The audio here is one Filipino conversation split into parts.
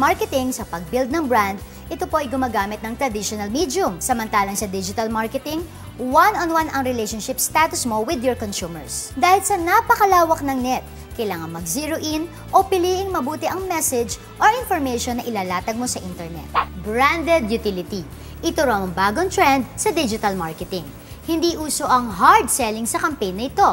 Marketing sa pag-build ng brand, ito po ay gumagamit ng traditional medium. Samantalang sa digital marketing, one-on-one ang relationship status mo with your consumers. Dahil sa napakalawak ng net, kailangan mag-zero in o piliing mabuti ang message or information na ilalatag mo sa internet. Branded utility. Ito raw ang bagong trend sa digital marketing. Hindi uso ang hard selling sa campaign na ito.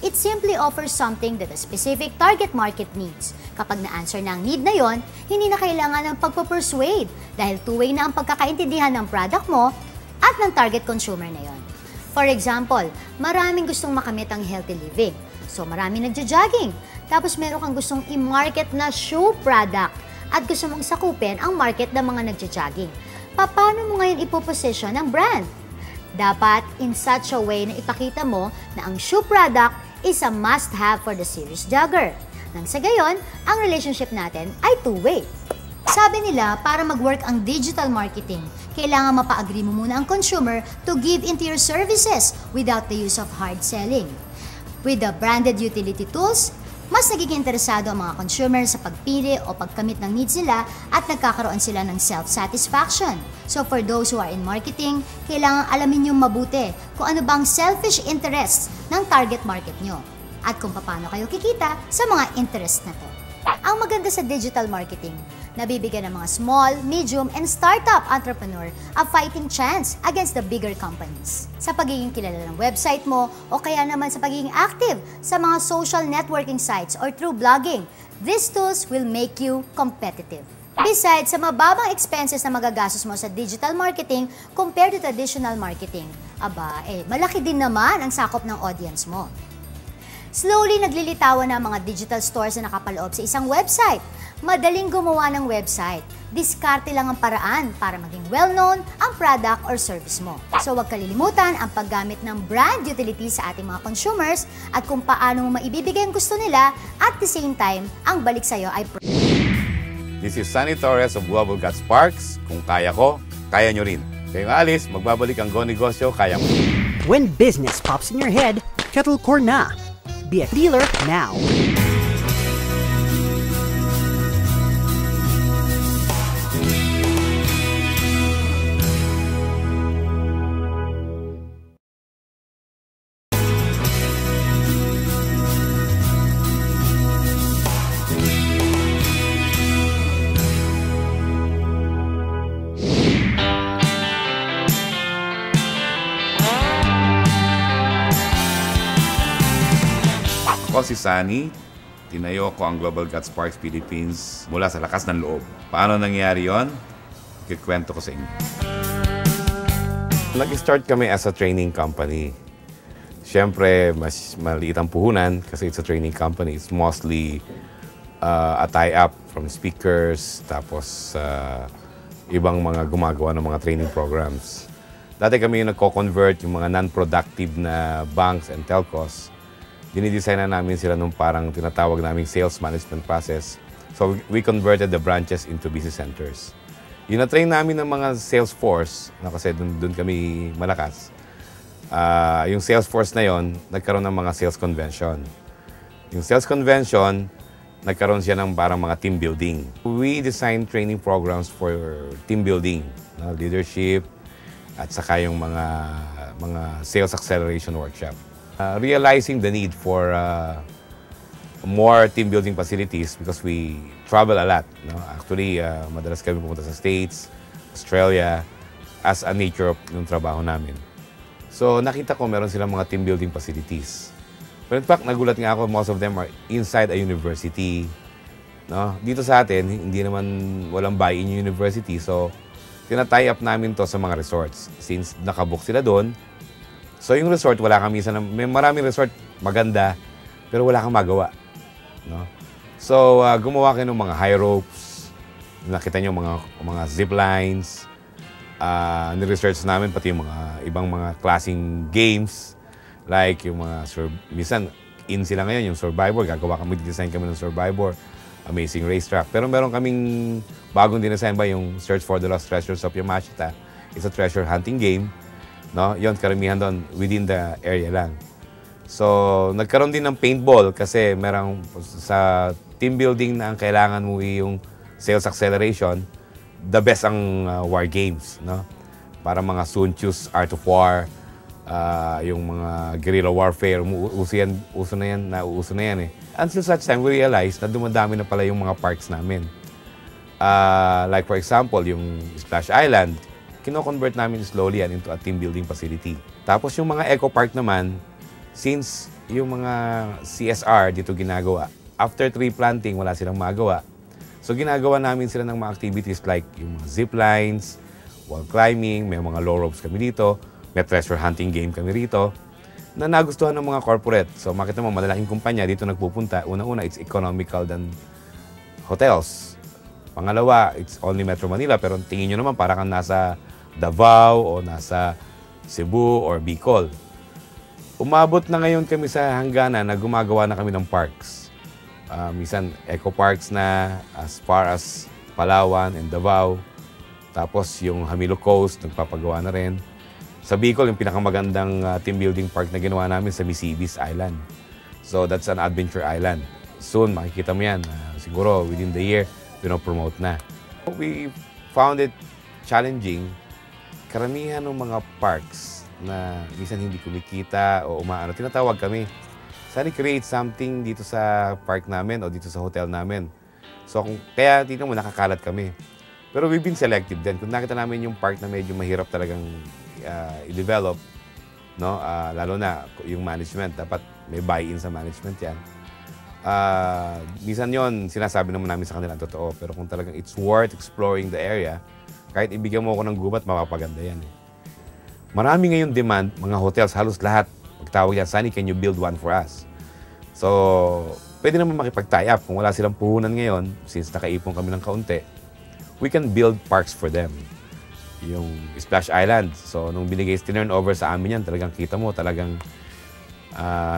It simply offers something that a specific target market needs. Kapag na-answer na ang need na yon, hindi na kailangan ng pagpapersuade dahil two-way na ang pagkakaintindihan ng product mo at ng target consumer na yon. For example, maraming gustong makamit ang healthy living. So maraming nagja-jogging. Tapos meron kang gustong i-market na shoe product at gusto mong sakupin ang market ng mga nagja-jogging. Paano mo ngayon ipoposition ang brand? Dapat in such a way na ipakita mo na ang shoe product is a must-have for the serious jogger. Nang sa gayon, ang relationship natin ay two-way. Sabi nila, para mag-work ang digital marketing, kailangan mapa-agree mo muna ang consumer to give into your services without the use of hard selling. With the branded utility tools, mas nagiging interesado ang mga consumer sa pagpili o pagkamit ng needs nila at nagkakaroon sila ng self-satisfaction. So for those who are in marketing, kailangan alamin nyo mabuti kung ano bang selfish interests ng target market nyo at kung paano kayo kikita sa mga interest na to. Ang maganda sa digital marketing, nabibigyan ng mga small, medium, and startup entrepreneur a fighting chance against the bigger companies. Sa pagiging kilala ng website mo o kaya naman sa pagiging active sa mga social networking sites or through blogging, these tools will make you competitive. Besides, sa mababang expenses na magagastos mo sa digital marketing compared to traditional marketing, malaki din naman ang sakop ng audience mo. Slowly naglilitawan na mga digital stores na nakapaloob sa isang website. Madaling gumawa ng website. Diskarte lang ang paraan para maging well-known ang product or service mo. So huwag kalilimutan ang paggamit ng brand utility sa ating mga consumers at kung paano mo maibibigay ang gusto nila at the same time, ang balik sa'yo ay... This is Sunny Torres of Global Got Sparks. Kung kaya ko, kaya nyo rin. Kaya Alice, magbabalik ang Go Negosyo, kaya mo. When business pops in your head, Kettle Corn na. Be a dealer now. Ako si Sunny, tinayo ko ang Global Got Sparks Philippines mula sa lakas ng loob. Paano nangyari yon? Ikikwento ko sa inyo. Nag-start kami as a training company. Siyempre, mas maliit ang puhunan kasi it's a training company. It's mostly a tie-up from speakers, tapos ibang mga gumagawa ng mga training programs. Dati kami yung nagko-convert yung mga non-productive na banks and telcos. Dinidesign na namin sila nung parang tinatawag naming sales management process. So we converted the branches into business centers. Yung na-train namin ng mga sales force, kasi dun kami malakas, yung sales force na yon nagkaroon ng mga sales convention. Yung sales convention, nagkaroon siya ng parang mga team building. We design training programs for team building, leadership, at saka yung mga sales acceleration workshop. Realizing the need for more team building facilities because we travel a lot. No? Actually, madalas kami pumunta sa States, Australia, as a nature of yung trabaho namin. So nakita ko meron silang mga team building facilities. But in fact, nagulat nga ako, most of them are inside a university. No? Dito sa atin, hindi naman walang buy-in yung university. So tina-tie up namin to sa mga resorts. Since nakabook sila doon, so yung resort, wala kang minsan, may maraming resort maganda, pero wala kang magawa. No? So gumawa kayo ng mga high ropes, nakita nyo mga zip lines, ni-research namin pati yung mga ibang mga klaseng games, like yung mga, minsan in sila ngayon, yung Survivor, gagawa kami, design kami ng Survivor, Amazing Racetrack. Pero meron kaming bagong dinesign ba yung Search for the Lost Treasures of Yamashita. It's a treasure hunting game. No? Yun, karamihan doon, within the area lang. So, nagkaroon din ng paintball kasi merang sa team building na ang kailangan mo yung sales acceleration, the best ang war games, no? Para mga Sun Tzu's Art of War, yung mga guerrilla warfare, uso na yan eh. Until such time, we realized na dumadami na pala yung mga parks namin. Like for example, yung Splash Island, kino-convert namin slowly yan into a team building facility. Tapos yung mga eco park naman, since yung mga CSR dito ginagawa, after tree planting, wala silang magawa. So ginagawa namin sila ng mga activities like yung mga zip lines, wall climbing, may mga low ropes kami dito, may treasure hunting game kami rito, na nagustuhan ng mga corporate. So makita mo, malalaking kumpanya dito nagpupunta. Una-una, it's economical than hotels. Pangalawa, it's only Metro Manila, pero tingin nyo naman para kang nasa Davao o nasa Cebu or Bicol. Umabot na ngayon kami sa hangganan na gumagawa na kami ng parks. Minsan, eco parks na as far as Palawan and Davao. Tapos yung Hamilo Coast, nagpapagawa na rin. Sa Bicol, yung pinakamagandang team building park na ginawa namin sa Misibis Island. So that's an adventure island. Soon, makikita mo yan. Siguro within the year, pinopromote na. We found it challenging. Karamihan ng mga parks na minsan hindi kumikita o umaano, tinatawag kami. Sana create something dito sa park namin o dito sa hotel namin. So kaya dito mo nakakalat kami. Pero we've been selective din. Kung nakita namin yung park na medyo mahirap talagang i-develop, no? Lalo na yung management, dapat may buy-in sa management yan. Minsan yon sinasabi naman namin sa kanila, totoo. Pero kung talagang it's worth exploring the area, kahit ibigyan mo ako ng gubat, mapapaganda yan. Marami ngayon demand, mga hotels, halos lahat. Magtawag yan, Sunny, can you build one for us? So, pwede naman makipag-tie up. Kung wala silang puhunan ngayon, since nakaipon kami ng kaunti, we can build parks for them. Yung Splash Island. So, nung binigay, tinurn over sa amin yan, talagang kita mo, talagang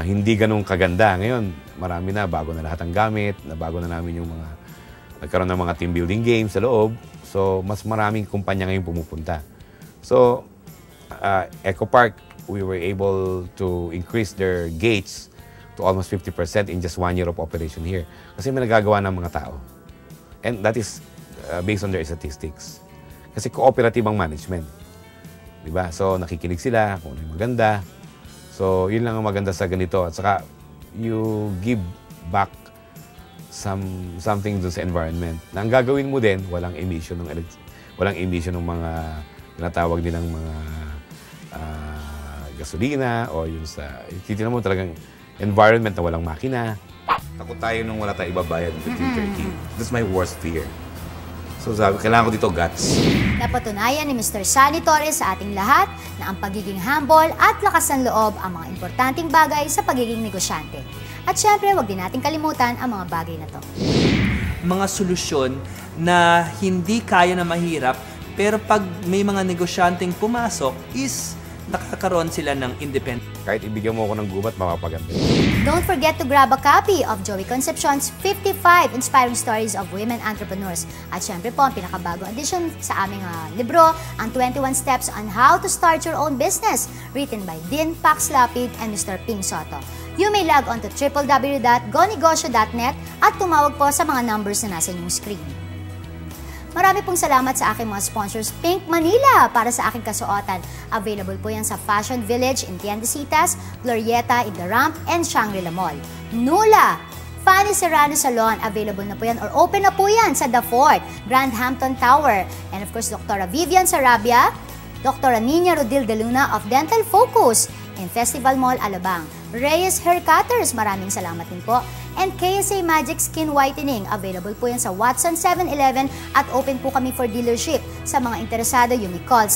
hindi ganun kaganda. Ngayon, marami na, bago na lahat ang gamit, bago na namin yung mga, nagkaroon ng mga team building games sa loob. So, mas maraming kumpanya ngayon pumupunta. So, Eco Park, we were able to increase their gates to almost 50% in just 1 year of operation here. Kasi may nagagawa ng mga tao. And that is based on their statistics. Kasi cooperative ang management. Diba? So, nakikinig sila kung ano yung maganda. So, yun lang ang maganda sa ganito. At saka, you give back something dun sa environment. Na ang gagawin mo din, walang emission ng mga tinatawag nilang mga gasolina o yung sa... Titignan mo talagang environment na walang makina. Takot tayo nung wala tayo ibabayad ng 1530. That's my worst fear. So sabi, kailangan ko dito guts. Napatunayan ni Mr. Sunny Torres sa ating lahat na ang pagiging humble at lakas ng loob ang mga importanteng bagay sa pagiging negosyante. At syempre, huwag din natin kalimutan ang mga bagay na to. Mga solusyon na hindi kaya na mahirap, pero pag may mga negosyanteng pumasok, is nakakaroon sila ng independent. Kahit ibigyan mo ako ng gubat, mapapaganda. Don't forget to grab a copy of Joey Concepcion's 55 Inspiring Stories of Women Entrepreneurs. At syempre po, ang pinakabagong edition sa aming libro, ang 21 Steps on How to Start Your Own Business, written by Dean Pax Lapid and Mr. Ping Soto. You may log on to www.gonegosyo.net at tumawag po sa mga numbers na nasa inyong screen. Marami pong salamat sa aking mga sponsors, Pink Manila, para sa aking kasuotan. Available po yan sa Fashion Village in Tiendesitas, Glorieta in the Ramp, and Shangri-La Mall. Nula, Fanny Serrano Salon, available na po yan or open na po yan sa The Fort, Grand Hampton Tower. And of course, Dr. Vivian Sarabia, Dr. Nina Rodil de Luna of Dental Focus in Festival Mall, Alabang. Reyes Hair Cutters, maraming salamat din po. And KSA Magic Skin Whitening, available po yan sa Watson 7-Eleven at open po kami for dealership. Sa mga interesado, you may call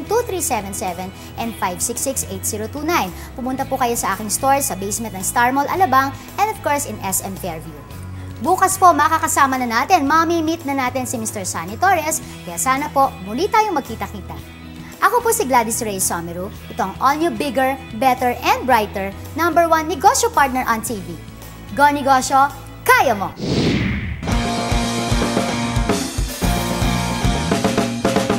0922-867-2377 and 566-8029. Pumunta po kayo sa aking store sa basement ng Star Mall, Alabang, and of course in SM Fairview. Bukas po, makakasama na natin, mami-meet na natin si Mr. Sunny Torres, kaya sana po muli tayong magkita-kita. Ako po si Gladys Reyes Somero. Ito ang all-new, bigger, better, and brighter #1 negosyo partner on TV. Go Negosyo, kaya mo!